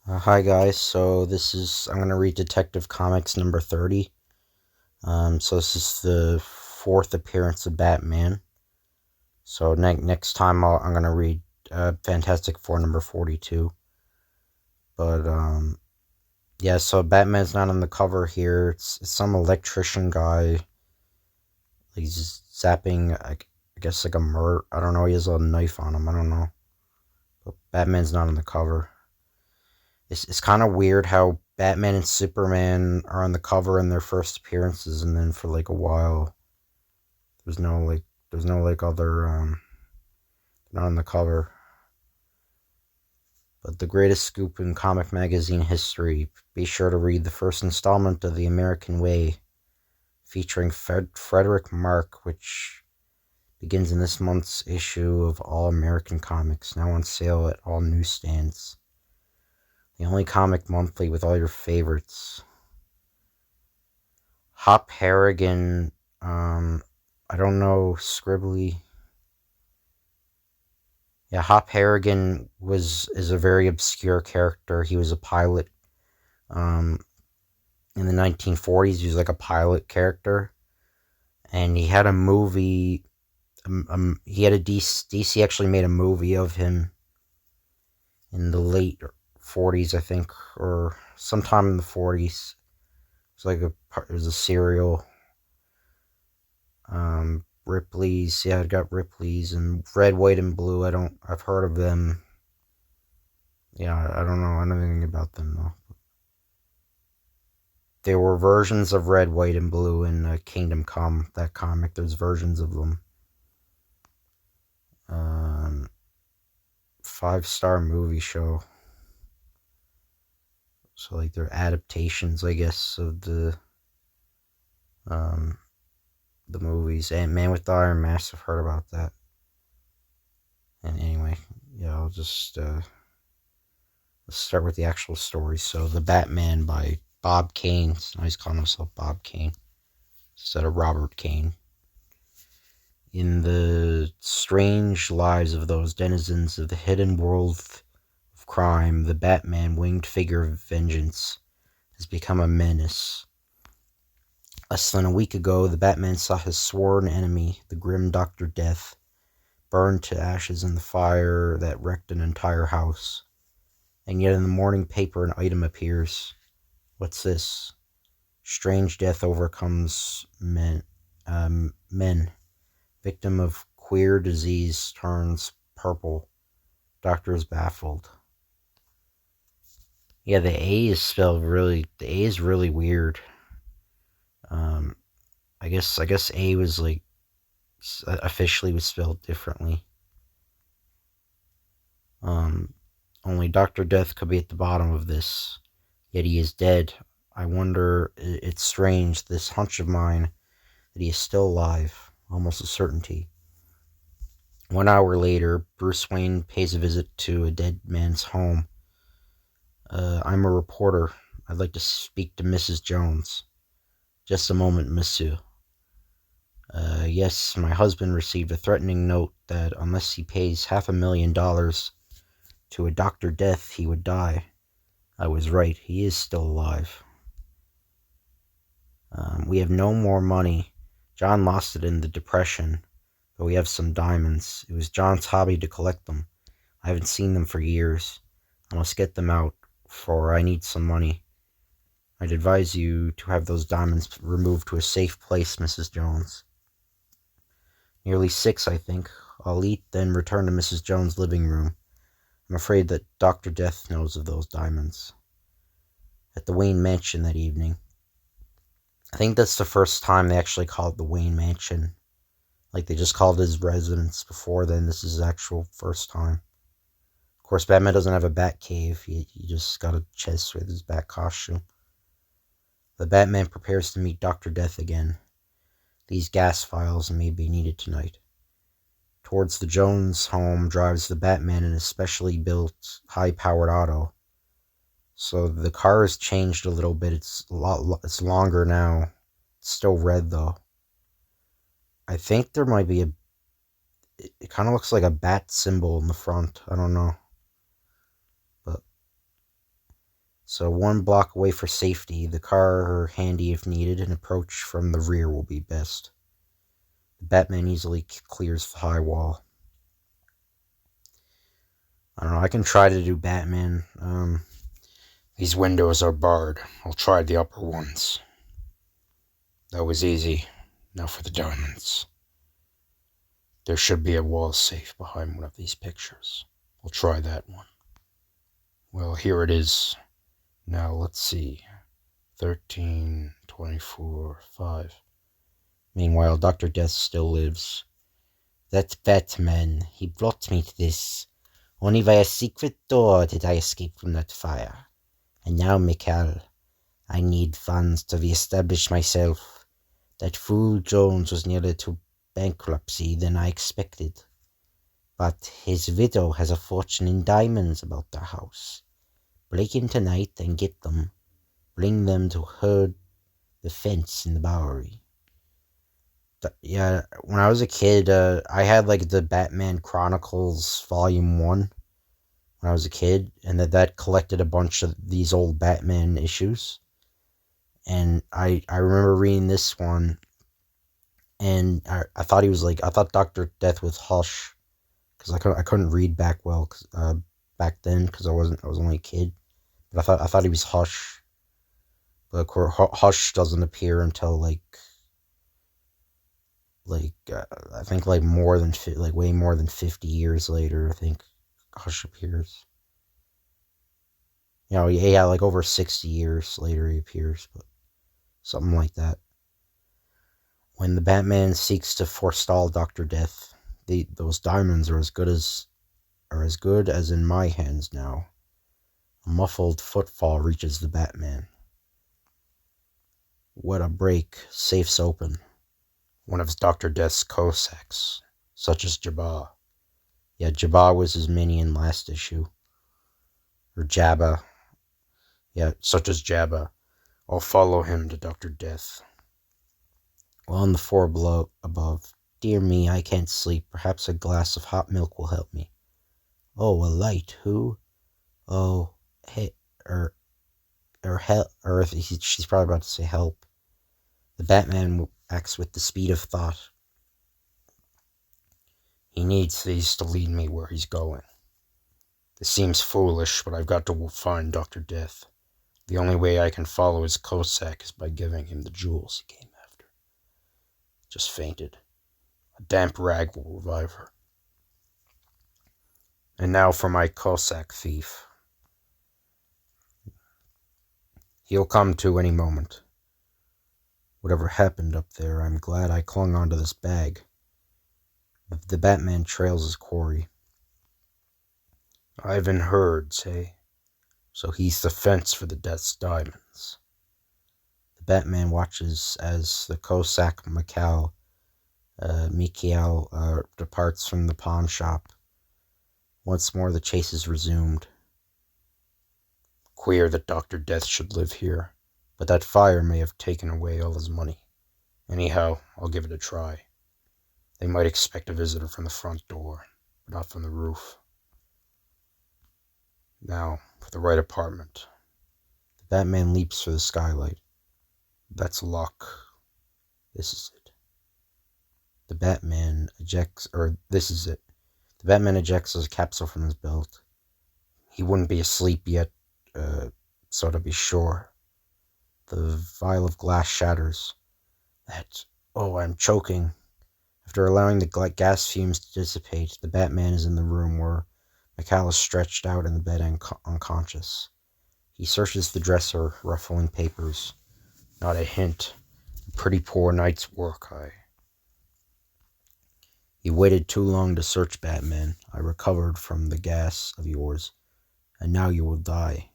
Hi guys, so I'm going to read Detective Comics number 30. So this is the fourth appearance of Batman. So next time I'm going to read Fantastic Four number 42. But yeah, so Batman's not on the cover here. It's some electrician guy. He's zapping, I guess like a murder. I don't know, he has a knife on him, I don't know. But Batman's not on the cover. It's kind of weird how Batman and Superman are on the cover in their first appearances, and then for like a while, there's no like other not on the cover. But the greatest scoop in comic magazine history. Be sure to read the first installment of The American Way, featuring Frederick Mark, which begins in this month's issue of All American Comics, now on sale at all newsstands. The only comic monthly with all your favorites. Hop Harrigan, I don't know, Scribbly. Yeah, Hop Harrigan is a very obscure character. He was a pilot, um, in the 1940s. He was like a pilot character, and he had a movie. He had a DC actually made a movie of him in the late 40s, I think, or sometime in the 40s. It was a serial. Ripley's, yeah, I got Ripley's and Red, White, and Blue. I've heard of them. Yeah, I don't know anything about them though. There were versions of Red, White, and Blue in Kingdom Come, that comic. There's versions of them. Um, 5-star movie show. So like they're adaptations, I guess, of um the movies. And Man with the Iron Mask, I've heard about that. And anyway, yeah, let's start with the actual story. So, The Batman by Bob Kane. Now he's calling himself Bob Kane instead of Robert Kane. In the strange lives of those denizens of the hidden world of crime, the Batman, winged figure of vengeance, has become a menace. Less than a week ago, the Batman saw his sworn enemy, the grim Dr. Death, burned to ashes in the fire that wrecked an entire house. And yet in the morning paper an item appears. What's this? Strange death overcomes men. Men. Victim of queer disease turns purple. Doctor is baffled. Yeah, the A is really weird. Um, I guess A was like, officially was spelled differently. Um, Only Dr. Death could be at the bottom of this. Yet he is dead. I wonder, it's strange, this hunch of mine, that he is still alive. Almost a certainty. 1 hour later, Bruce Wayne pays a visit to a dead man's home. I'm a reporter. I'd like to speak to Mrs. Jones. Just a moment, monsieur. Yes, my husband received a threatening note that unless he pays $500,000 to a Dr. Death, he would die. I was right. He is still alive. We have no more money. John lost it in the Depression, but we have some diamonds. It was John's hobby to collect them. I haven't seen them for years. I must get them out, for I need some money. I'd advise you to have those diamonds removed to a safe place, Mrs. Jones. Nearly 6, I think. I'll eat, then return to Mrs. Jones' living room. I'm afraid that Dr. Death knows of those diamonds. At the Wayne Mansion that evening. I think that's the first time they actually called it the Wayne Mansion. Like, they just called it his residence before then. This is his actual first time. Of course, Batman doesn't have a bat cave. He just got a chest with his bat costume. The Batman prepares to meet Dr. Death again. These gas files may be needed tonight. Towards the Jones home drives the Batman in a specially built, high-powered auto. So the car has changed a little bit. It's longer now. It's still red though. I think there might be it kind of looks like a bat symbol in the front. I don't know. But So 1 block away for safety. The car handy if needed. An approach from the rear will be best. The Batman easily clears the high wall. I don't know. I can try to do Batman. These windows are barred. I'll try the upper ones. That was easy. Now for the diamonds. There should be a wall safe behind one of these pictures. We'll try that one. Well, here it is. Now let's see. 13, 24, 5. Meanwhile, Dr. Death still lives. That Batman, he brought me to this. Only by a secret door did I escape from that fire. And now, Mikhail, I need funds to re-establish myself. That fool Jones was nearer to bankruptcy than I expected. But his widow has a fortune in diamonds about their house. Break in tonight and get them. Bring them to herd the fence in the Bowery. Yeah, when I was a kid, I had like the Batman Chronicles Volume 1 when I was a kid, and that collected a bunch of these old Batman issues. And I remember reading this one, and I thought I thought Dr. Death was Hush, because I couldn't read back back then, because I was only a kid. But I thought he was Hush. But of course, Hush doesn't appear until I think way more than 50 years later. I think Hush appears. Yeah, like over 60 years later he appears, but something like that. When the Batman seeks to forestall Dr. Death, those diamonds are as good as in my hands now. A muffled footfall reaches the Batman. What a break! Safe's open. One of Dr. Death's Cossacks, such as Jabba. Yeah, Jabba was his minion last issue. Or Jabba. Yeah, such as Jabba. I'll follow him to Dr. Death. Well, on the floor above. Dear me, I can't sleep. Perhaps a glass of hot milk will help me. Oh, a light. Who? Oh, hey, she's probably about to say help. The Batman acts with the speed of thought. He needs these to lead me where he's going. This seems foolish, but I've got to find Dr. Death. The only way I can follow his Cossack is by giving him the jewels he came after. Just fainted. A damp rag will revive her. And now for my Cossack thief. He'll come to any moment. Whatever happened up there, I'm glad I clung onto this bag. The Batman trails his quarry. Ivan herds, hey? So he's the fence for the Death's diamonds. The Batman watches as the Cossack Mikhail departs from the pawn shop. Once more the chase is resumed. Queer that Dr. Death should live here, but that fire may have taken away all his money. Anyhow, I'll give it a try. They might expect a visitor from the front door, but not from the roof. Now, for the right apartment. The Batman leaps for the skylight. That's luck. This is it. The Batman ejects a capsule from his belt. He wouldn't be asleep yet, so to be sure. The vial of glass shatters. I'm choking. After allowing the gas fumes to dissipate, the Batman is in the room where Mikhail is stretched out in the bed unconscious. He searches the dresser, ruffling papers. Not a hint. A pretty poor night's work, You waited too long to search, Batman. I recovered from the gas of yours, and now you will die.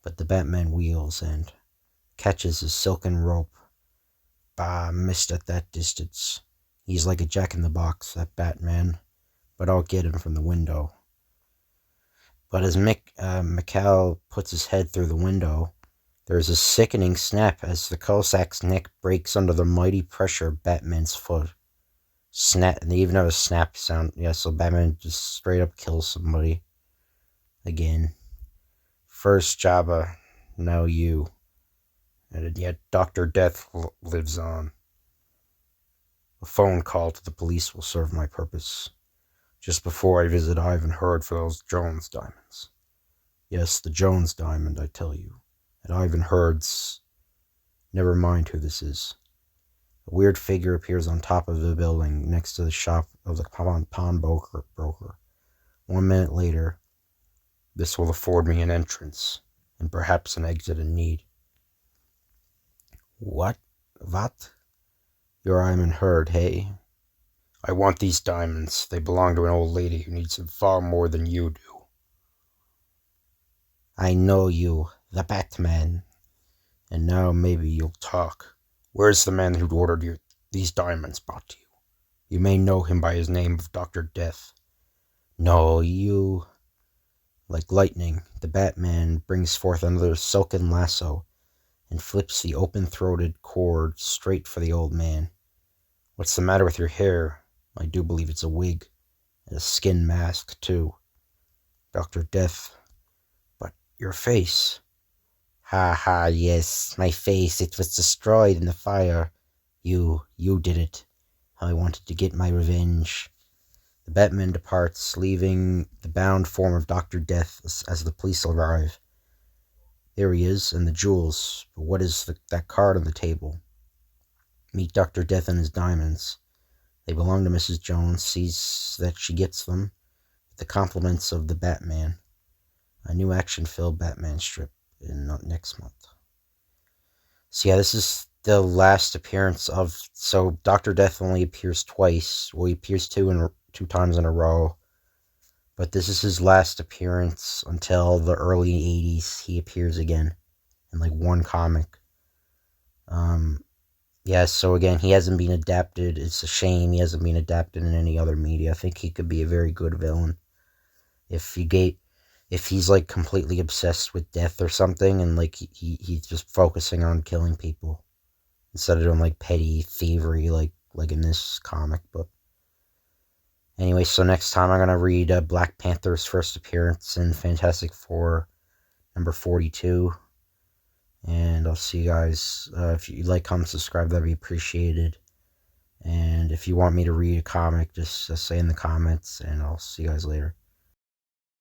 But the Batman wheels and catches his silken rope. Bah, missed at that distance. He's like a jack-in-the-box, that Batman, but I'll get him from the window. But as Mikhail puts his head through the window, there is a sickening snap as the Cossack's neck breaks under the mighty pressure of Batman's foot. Snap, and they even have a snap sound. Yeah, so Batman just straight up kills somebody. Again. First Jabba, now you. And yet Dr. Death lives on. A phone call to the police will serve my purpose. Just before I visit Ivan Hurd for those Jones diamonds. Yes, the Jones diamond, I tell you. At Ivan Hurd's. Never mind who this is. A weird figure appears on top of the building next to the shop of the pawnbroker. 1 minute later, this will afford me an entrance, and perhaps an exit in need. What? You're Ivan Hurd, hey? I want these diamonds. They belong to an old lady who needs them far more than you do. I know you, the Batman. And now maybe you'll talk. Where's the man who ordered you these diamonds brought to you? You may know him by his name of Dr. Death. No, you... Like lightning, the Batman brings forth another silken lasso and flips the open-throated cord straight for the old man. What's the matter with your hair? I do believe it's a wig, and a skin mask, too. Dr. Death. But your face... Ha, yes, my face, it was destroyed in the fire. You did it. I wanted to get my revenge. The Batman departs, leaving the bound form of Dr. Death as the police arrive. There he is, and the jewels. But what is that card on the table? Meet Dr. Death and his diamonds. They belong to Mrs. Jones, sees that she gets them, with the compliments of the Batman. A new action-filled Batman strip in next month. So yeah, this is the last appearance of... So Dr. Death only appears twice. Well, he appears two times in a row. But this is his last appearance until the early 80s. He appears again in like one comic. Yeah, so again, he hasn't been adapted. It's a shame he hasn't been adapted in any other media. I think he could be a very good villain. If he's like completely obsessed with death or something, and like he's just focusing on killing people instead of doing like petty thievery like in this comic book. Anyway, so next time I'm gonna read Black Panther's first appearance in Fantastic Four number 42. And I'll see you guys. If you like, comment, subscribe, that'd be appreciated. And if you want me to read a comic, just say in the comments, and I'll see you guys later.